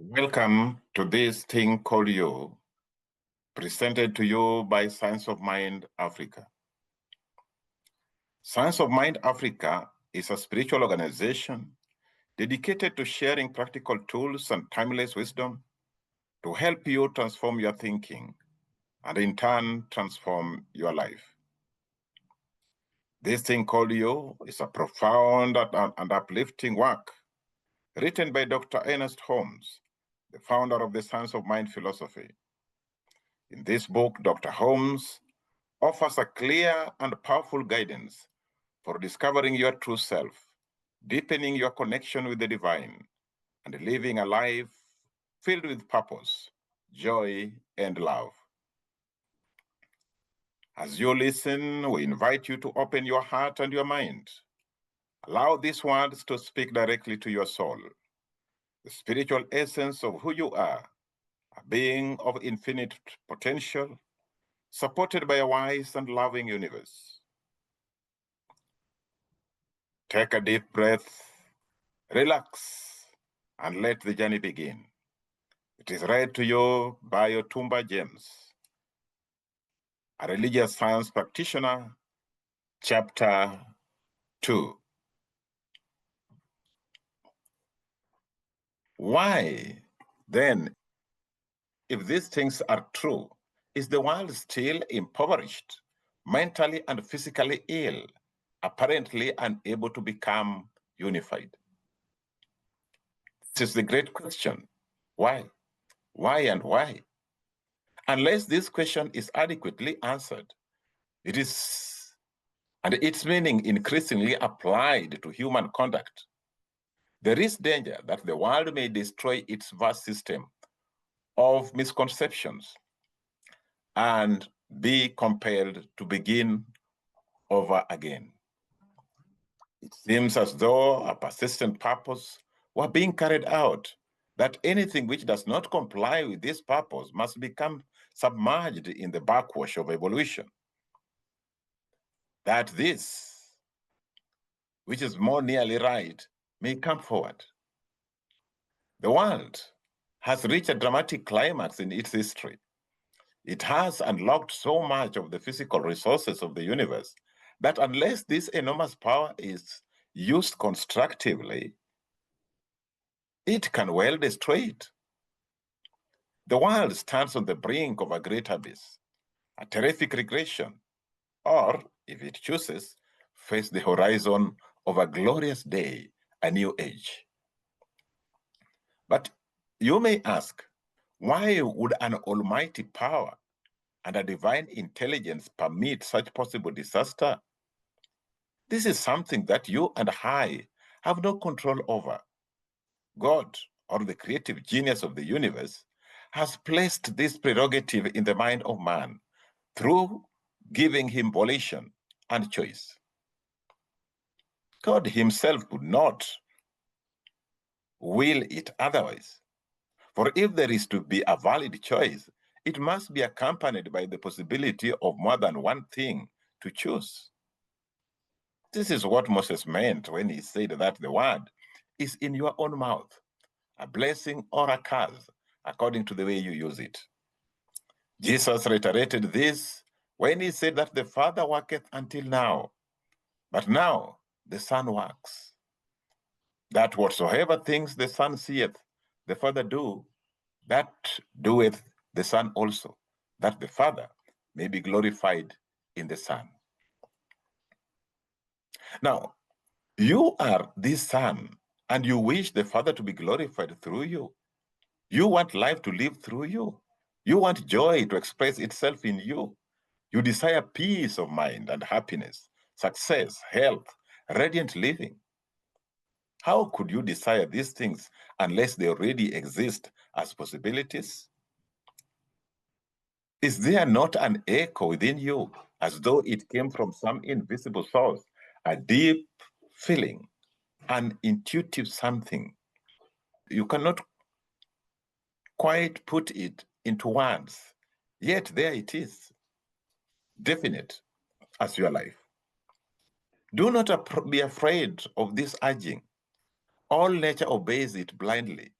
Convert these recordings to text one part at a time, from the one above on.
Welcome to this thing called you, presented to you by Science of Mind Africa. Science of Mind Africa is a spiritual organization dedicated to sharing practical tools and timeless wisdom to help you transform your thinking and in turn transform your life. This thing called you is a profound and uplifting work written by Dr. Holmes, the founder of the Science of Mind philosophy. In this book, Dr. Holmes offers a clear and powerful guidance for discovering your true self, deepening your connection with the divine, and living a life filled with purpose, joy, and love. As you listen, we invite you to open your heart and your mind. Allow these words to speak directly to your soul, the spiritual essence of who you are, a being of infinite potential, supported by a wise and loving universe. Take a deep breath, relax, and let the journey begin. It is read to you by Otumba James, a religious science practitioner, chapter 2. Why, then, if these things are true, is the world still impoverished, mentally and physically ill, apparently unable to become unified? This is the great question. Why? Why and why? Unless this question is adequately answered, it is, and its meaning increasingly applied to human conduct, there is danger that the world may destroy its vast system of misconceptions and be compelled to begin over again. It seems as though a persistent purpose were being carried out, that anything which does not comply with this purpose must become submerged in the backwash of evolution. That this, which is more nearly right, may come forward. The world has reached a dramatic climax in its history. It has unlocked so much of the physical resources of the universe that unless this enormous power is used constructively, it can well destroy it. The world stands on the brink of a great abyss, a terrific regression, or, if it chooses, face the horizon of a glorious day, a new age. But you may ask, why would an almighty power and a divine intelligence permit such possible disaster? This is something that you and I have no control over. God, or the creative genius of the universe, has placed this prerogative in the mind of man through giving him volition and choice. God himself could not will it otherwise. For if there is to be a valid choice, it must be accompanied by the possibility of more than one thing to choose. This is what Moses meant when he said that the word is in your own mouth, a blessing or a curse, according to the way you use it. Jesus reiterated this when he said that the Father worketh until now, but now the Son works. That whatsoever things the Son seeth the Father do, that doeth the Son also, that the Father may be glorified in the Son. Now, you are this Son, and you wish the Father to be glorified through you. You want life to live through you. You want joy to express itself in you. You desire peace of mind and happiness, success, health, radiant living. How could you desire these things unless they already exist as possibilities? Is there not an echo within you as though it came from some invisible source, a deep feeling, an intuitive something? You cannot quite put it into words, yet there it is, definite as your life. Do not be afraid of this urging. All nature obeys it blindly.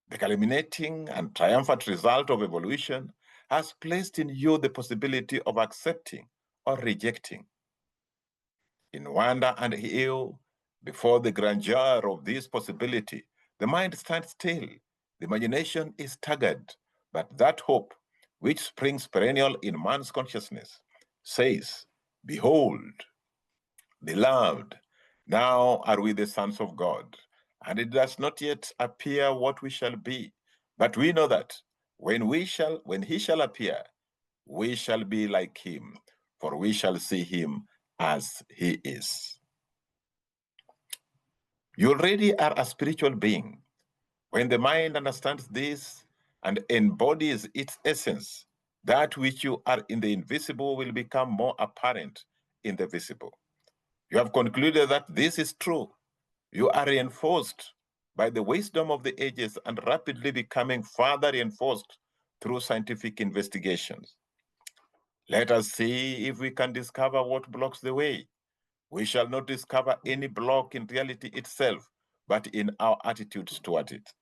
The culminating and triumphant result of evolution has placed in you the possibility of accepting or rejecting. In wonder and awe, before the grandeur of this possibility, the mind stands still, the imagination is staggered, but that hope, which springs perennial in man's consciousness, says, "Behold, beloved, now are we the sons of God, and it does not yet appear what we shall be, but we know that when he shall appear, we shall be like him, for we shall see him as he is." You already are a spiritual being. When the mind understands this and embodies its essence, that which you are in the invisible will become more apparent in the visible. You have concluded that this is true. You are reinforced by the wisdom of the ages and rapidly becoming further reinforced through scientific investigations. Let us see if we can discover what blocks the way. We shall not discover any block in reality itself, but in our attitudes toward it.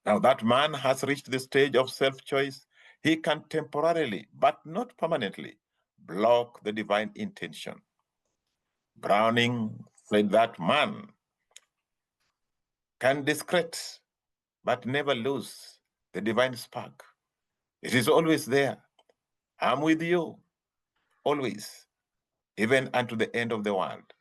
Now that man has reached the stage of self-choice, he can temporarily, but not permanently, block the divine intention. Browning said that man can discredit, but never lose the divine spark. It is always there. I'm with you, always, even unto the end of the world.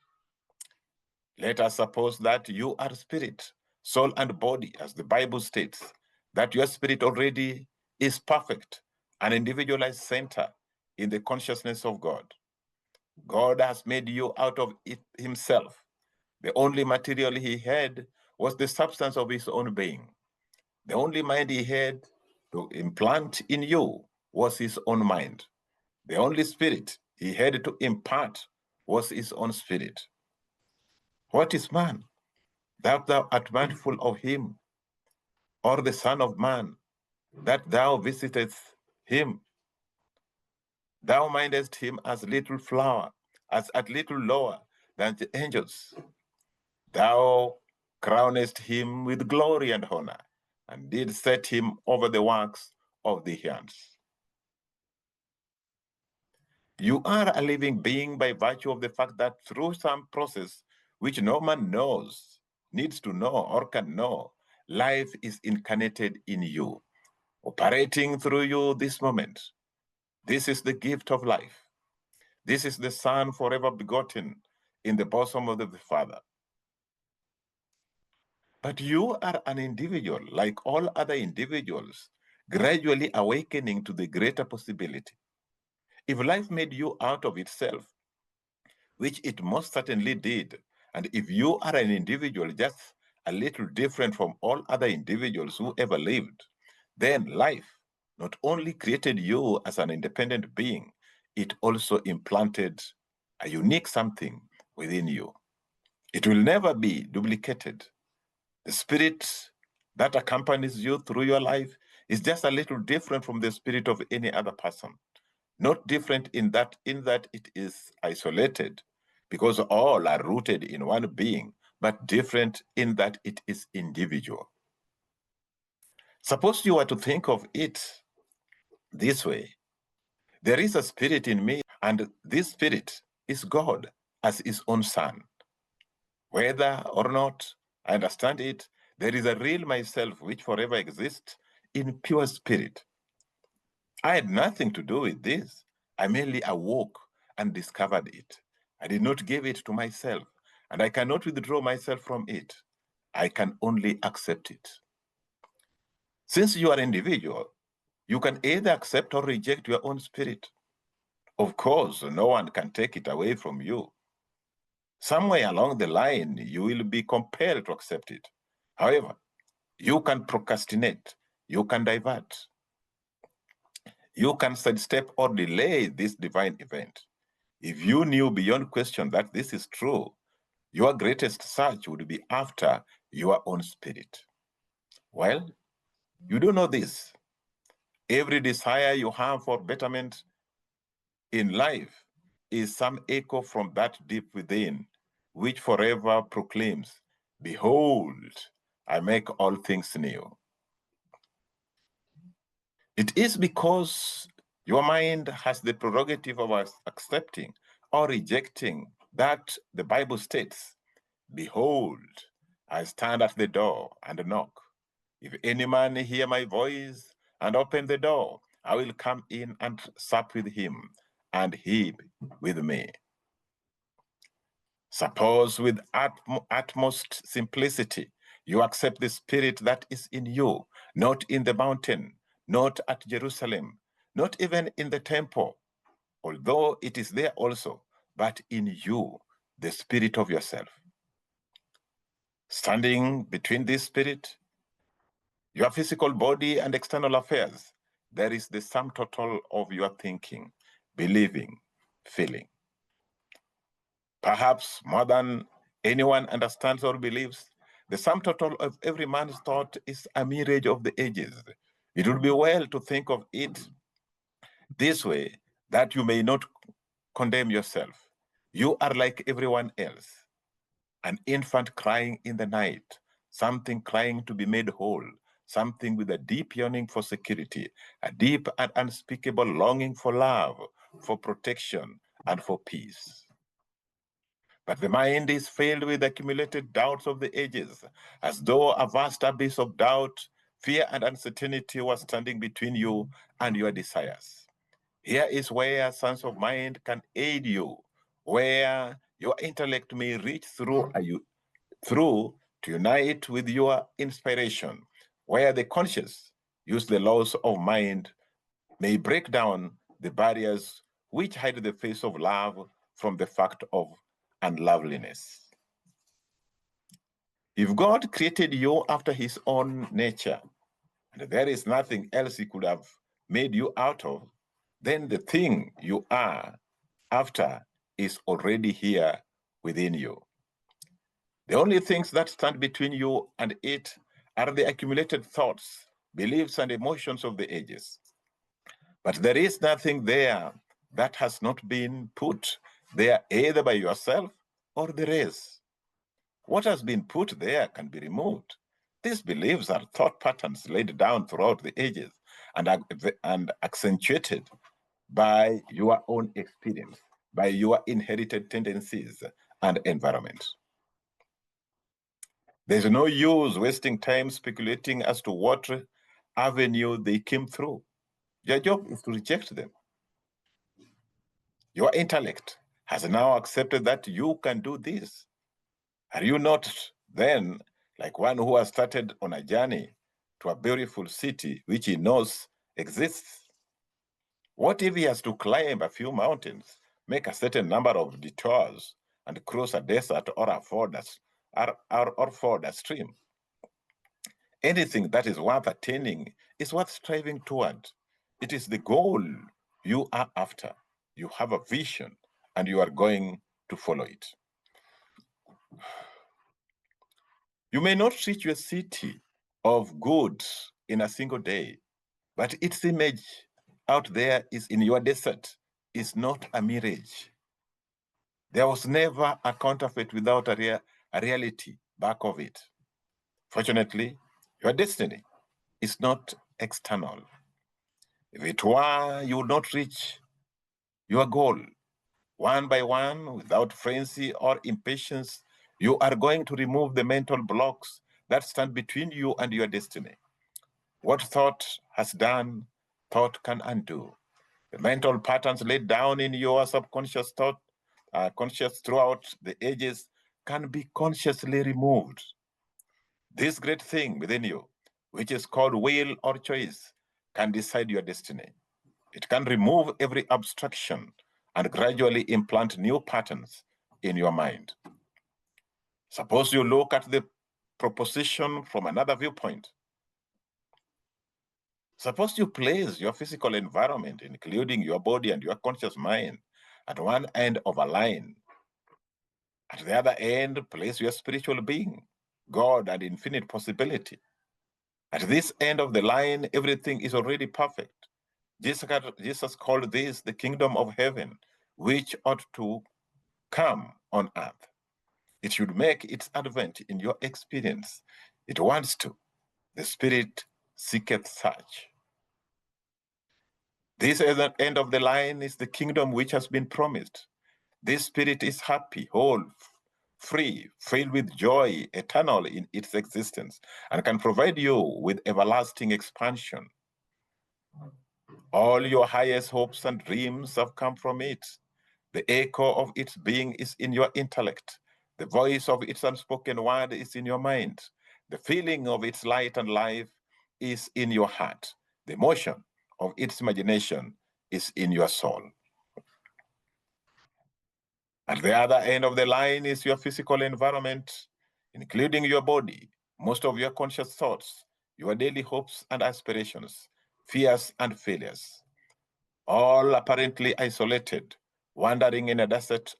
Let us suppose that you are spirit, soul, and body, as the Bible states, that your spirit already is perfect, an individualized center in the consciousness of God. God has made you out of it himself. The only material he had was the substance of his own being. The only mind he had to implant in you was his own mind. The only spirit he had to impart was his own spirit. What is man, that thou art mindful of him, or the Son of Man, that thou visitest him? Thou mindest him as little flower, as at little lower than the angels. Thou crownest him with glory and honor, and did set him over the works of the hands. You are a living being by virtue of the fact that through some process which no man knows, needs to know, or can know, life is incarnated in you, operating through you this moment. This is the gift of life. This is the Son forever begotten in the bosom of the Father. But you are an individual, like all other individuals, gradually awakening to the greater possibility. If life made you out of itself, which it most certainly did, and if you are an individual just a little different from all other individuals who ever lived, then life not only created you as an independent being, it also implanted a unique something within you. It will never be duplicated. The spirit that accompanies you through your life is just a little different from the spirit of any other person. Not different in that it is isolated, because all are rooted in one being, but different in that it is individual. Suppose you were to think of it this way. There is a spirit in me, and this spirit is God as his own son. Whether or not I understand it, there is a real myself which forever exists in pure spirit. I had nothing to do with this. I merely awoke and discovered it. I did not give it to myself, and I cannot withdraw myself from it. I can only accept it. Since you are individual, you can either accept or reject your own spirit. Of course, no one can take it away from you. Somewhere along the line, you will be compelled to accept it. However, you can procrastinate, you can divert, you can sidestep or delay this divine event. If you knew beyond question that this is true, your greatest search would be after your own spirit. Well, you do know this. Every desire you have for betterment in life is some echo from that deep within, which forever proclaims, "Behold, I make all things new. It is because your mind has the prerogative of accepting or rejecting that the Bible states, "Behold, I stand at the door and knock. If any man hear my voice and open the door, I will come in and sup with him, and he with me." Suppose with utmost simplicity, you accept the spirit that is in you, not in the mountain, not at Jerusalem, not even in the temple, although it is there also, but in you, the spirit of yourself. Standing between this spirit, your physical body and external affairs, there is the sum total of your thinking, believing, feeling. Perhaps more than anyone understands or believes, the sum total of every man's thought is a mirage of the ages. It would be well to think of it this way, that you may not condemn yourself. You are like everyone else, an infant crying in the night, something crying to be made whole, something with a deep yearning for security, a deep and unspeakable longing for love, for protection, and for peace. But the mind is filled with accumulated doubts of the ages, as though a vast abyss of doubt, fear, and uncertainty was standing between you and your desires. Here is where sons of mind can aid you, where your intellect may reach through to unite with your inspiration, where the conscious use the laws of mind may break down the barriers which hide the face of love from the fact of unloveliness. If God created you after his own nature, and there is nothing else he could have made you out of, then the thing you are after is already here within you. The only things that stand between you and it are the accumulated thoughts, beliefs, and emotions of the ages. But there is nothing there that has not been put there either by yourself or the race. What has been put there can be removed. These beliefs are thought patterns laid down throughout the ages and accentuated by your own experience, by your inherited tendencies and environment. There's no use wasting time speculating as to what avenue they came through. Your job is to reject them. Your intellect has now accepted that you can do this. Are you not then like one who has started on a journey to a beautiful city which he knows exists? What if he has to climb a few mountains, make a certain number of detours, and cross a desert or ford a stream? Anything that is worth attaining is worth striving toward. It is the goal you are after. You have a vision and you are going to follow it. You may not reach your city of good in a single day, but its image out there is in your desert is not a mirage. There was never a counterfeit without a reality back of it. Fortunately, your destiny is not external. If it were, you would not reach your goal. One by one, without frenzy or impatience, you are going to remove the mental blocks that stand between you and your destiny. What thought has done, thought can undo. The mental patterns laid down in your subconscious thought, conscious throughout the ages, can be consciously removed. This great thing within you, which is called will or choice, can decide your destiny. It can remove every abstraction and gradually implant new patterns in your mind. Suppose you look at the proposition from another viewpoint. Suppose you place your physical environment, including your body and your conscious mind, at one end of a line. At the other end, place your spiritual being, God, and infinite possibility. At this end of the line, everything is already perfect. Jesus called this the kingdom of heaven, which ought to come on earth. It should make its advent in your experience. It wants to. The Spirit seeketh such. This at the end of the line is the kingdom which has been promised. This Spirit is happy, whole, free, filled with joy, eternal in its existence, and can provide you with everlasting expansion. All your highest hopes and dreams have come from it. The echo of its being is in your intellect. The voice of its unspoken word is in your mind. The feeling of its light and life is in your heart. The motion of its imagination is in your soul. At the other end of the line is your physical environment, including your body, most of your conscious thoughts, your daily hopes and aspirations, fears and failures, all apparently isolated, wandering in a desert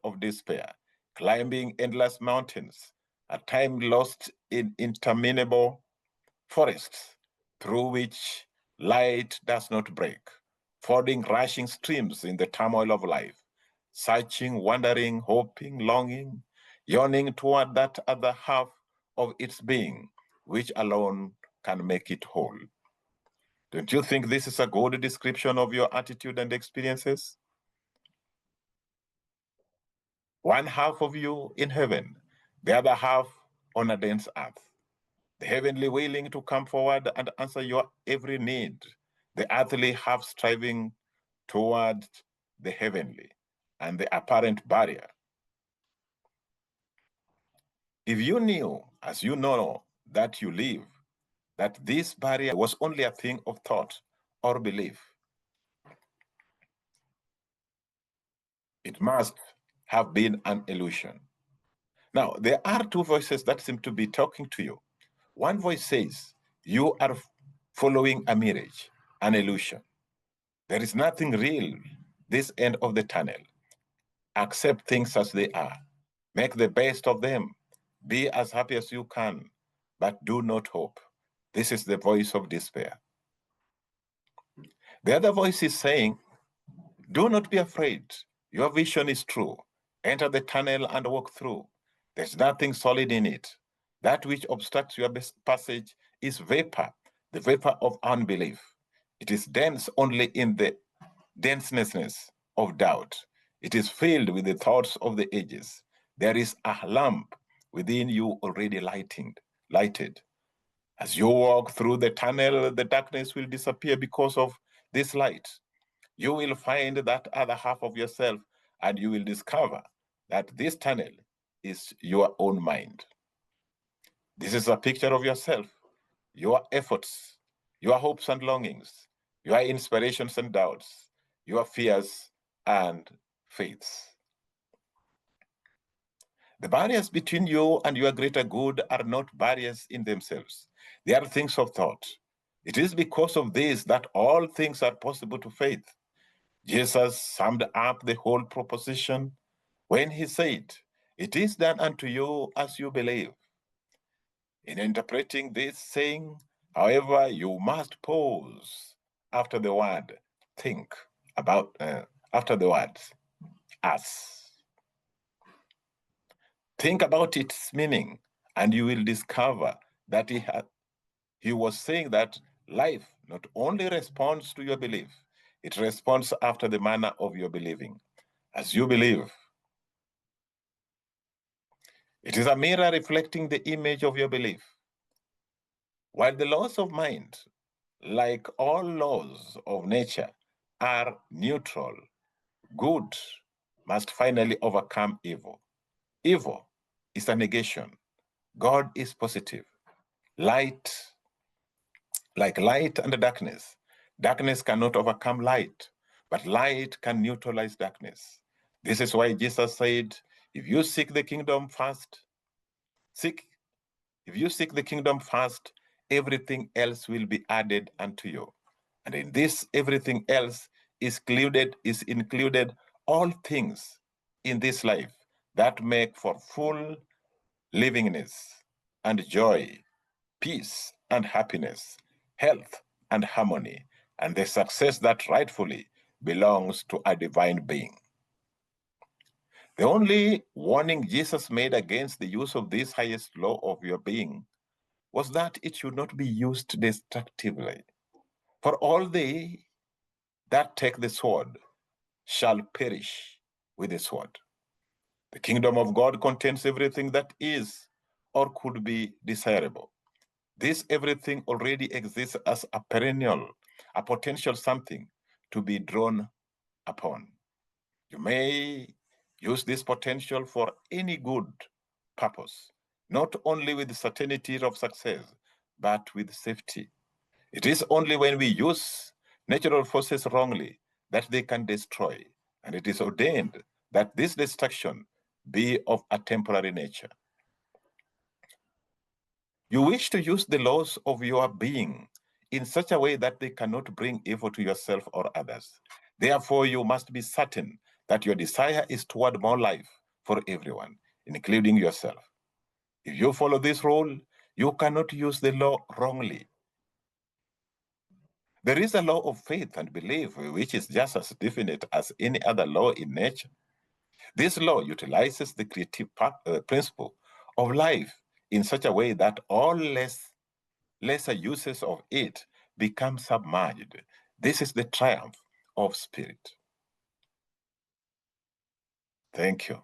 of despair, climbing endless mountains, at times lost in interminable forests through which light does not break, fording rushing streams in the turmoil of life, searching, wondering, hoping, longing, yearning toward that other half of its being, which alone can make it whole. Don't you think this is a good description of your attitude and experiences? One half of you in heaven, the other half on a dense earth. The heavenly willing to come forward and answer your every need, the earthly half striving towards the heavenly, and the apparent barrier. If you knew, as you know, that you live, that this barrier was only a thing of thought or belief, it must have been an illusion. Now, there are two voices that seem to be talking to you. One voice says, you are following a mirage, an illusion. There is nothing real this end of the tunnel. Accept things as they are. Make the best of them. Be as happy as you can, but do not hope. This is the voice of despair. The other voice is saying, do not be afraid. Your vision is true. Enter the tunnel and walk through. There's nothing solid in it. That which obstructs your passage is vapor, the vapor of unbelief. It is dense only in the denseness of doubt. It is filled with the thoughts of the ages. There is a lamp within you already lighted. As you walk through the tunnel, the darkness will disappear because of this light. You will find that other half of yourself, and you will discover that this tunnel is your own mind. This is a picture of yourself, your efforts, your hopes and longings, your inspirations and doubts, your fears and faiths. The barriers between you and your greater good are not barriers in themselves. They are things of thought. It is because of this that all things are possible to faith. Jesus summed up the whole proposition when he said, it is done unto you as you believe. In interpreting this saying, however, you must pause after the word think about, after the words as. Think about its meaning, and you will discover that he was saying that life not only responds to your belief, it responds after the manner of your believing. As you believe, it is a mirror reflecting the image of your belief. While the laws of mind, like all laws of nature, are neutral, good must finally overcome evil. Evil is a negation. God is positive. Light, like light and darkness, darkness cannot overcome light, but light can neutralize darkness. This is why Jesus said, if you seek the kingdom first, if you seek the kingdom first, everything else will be added unto you. And in this, everything else is included all things in this life that make for full livingness and joy, peace and happiness, health and harmony, and the success that rightfully belongs to a divine being. The only warning Jesus made against the use of this highest law of your being was that it should not be used destructively. For all they that take the sword shall perish with the sword. The kingdom of God contains everything that is or could be desirable. This everything already exists as a perennial, a potential something to be drawn upon. You may use this potential for any good purpose, not only with certainty of success, but with safety. It is only when we use natural forces wrongly that they can destroy, and it is ordained that this destruction be of a temporary nature. You wish to use the laws of your being in such a way that they cannot bring evil to yourself or others. Therefore, you must be certain that your desire is toward more life for everyone, including yourself. If you follow this rule, you cannot use the law wrongly. There is a law of faith and belief, which is just as definite as any other law in nature. This law utilizes the creative principle of life in such a way that all lesser uses of it become submerged. This is the triumph of spirit. Thank you.